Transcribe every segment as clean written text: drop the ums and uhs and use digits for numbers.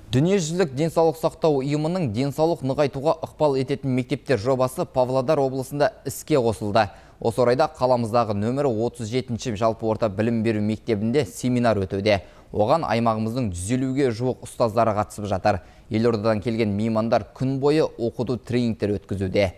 Дүниежүзілік денсаулық сақтау ұйымының денсаулық нығайтуға ықпал ететін мектептер жобасы Павлодар облысында іске қосылды. Осы орайда қаламыздағы нөмірі 37-ші жалпы орта білім беру мектебінде семинар өтуде. Оған аймағымыздың 150-ге жуық ұстаздары қатысып жатыр. Елордадан келген меймандар күн бойы оқыту тренингтер өткізуде.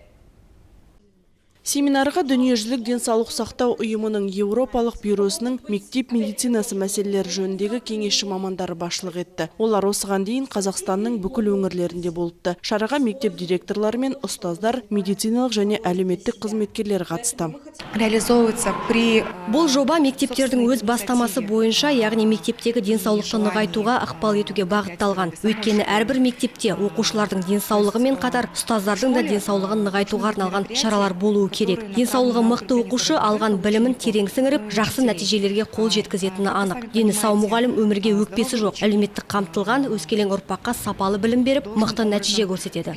Семинарға Дүниежүзілік денсаулық сақтау ұйымының Еуропалық бюросының мектеп медицинасы мәселелері жөніндегі кеңесші мамандары басшылық етті. Олар осыған дейін Қазақстанның бүкіл өңірлерінде болыпты. Шараға мектеп директорлары мен ұстаздар, медициналық және әлеуметтік қызметкерлер қатысты. Бұл жоба мектептердің өз бастамасы бойынша, яғни мектептегі денсаулықты нығайтуға ықпал етуге бағытталған. Өйткені әрбір мектепте оқушылардың денсаулығы мен қатар ұстаздардың да денсаулығын нығайтуға арналған шаралар болуы керек. Денсаулығы мықты оқушы алған білімін терең сіңіріп, жақсы нәтижелерге қол жеткізетіні анық. Дені сау мұғалім өмірге өкпесі жоқ. Әлеуметтік қамтылған өскелең ұрпаққа сапалы білім беріп, мықты нәтиже көрсетеді.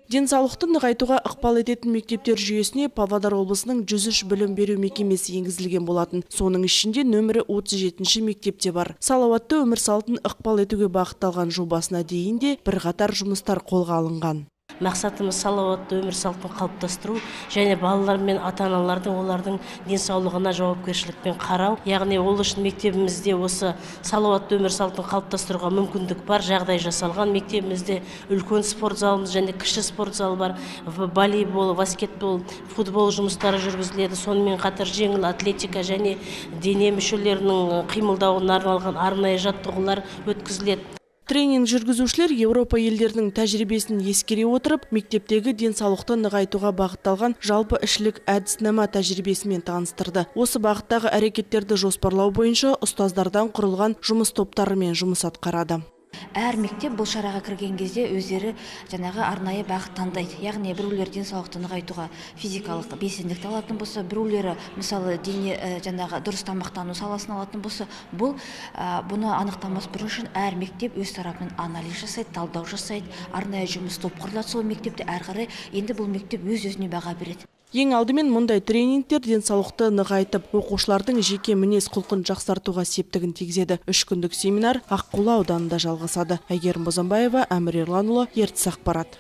Денсаулықты нығайтуға ықпал ететін мектептер жүйесіне Павлодар облысының 103 білім беру мекемесі енгізілген болатын. Соның ішінде нөмірі 37-ші мектепте бар. Салауатты өмір салтын ықпал етуге бағытталған жобасына дейін де бірқатар жұмыстар қолға алынған. Мақсатымыз салауатты өмір салтын қалыптастыру және балалар мен ата-аналардың олардың денсаулығына жауапкершілікпен қарау. Яғни ол үшін мектебімізде осы салауатты өмір салтын қалыптастыруға мүмкіндік бар, жағдай жасалған. Мектебімізде үлкен спорт залымыз және кіші спорт залы бар. Волейбол, баскетбол, футбол жұмыстары жүргізіледі. Сонымен қатар жеңіл атлетика және дене мүшелерінің қимылдауына арналған арнайы жаттығулар өткізіледі. Тренинг жүргізушілер Еуропа елдерінің тәжірибесін ескере отырып, мектептегі денсаулықты нығайтуға бағытталған жалпы ішілік әдіснама тәжірибесімен таныстырды. Осы бағыттағы әрекеттерді жоспарлау бойынша ұстаздардан құрылған жұмыс топтарымен жұмыс атқарады. Әр мектеп бұл шараға кірген кезде өздері жаңағы арнайы бағыт таңдайды. Яғни біреулер денсаулықты нығайтуға физикалық белсенділікті алатын болса, біреулері мысалы дене жаңағы дұрыс тамақтану саласын алатын болса, бұны анықтамас бұрын үшін әр мектеп өз тарапынан анализ жасайды, талдау жасайды, арнайы жұмыс топ құрылады. Сол мектепте әрі қарай енді бұл мектеп өз-өзіне баға береді. Ең алдымен мұндай тренингтер денсаулықты нығайтып, оқушылардың жеке мінез құлқын жақсартуға септігін тигізеді. 3 күндік семинар Аққулы ауданында жалғасады. Әйгерім Бозанбаева, Әмір Ерланұлы, Ертіс ақпарат.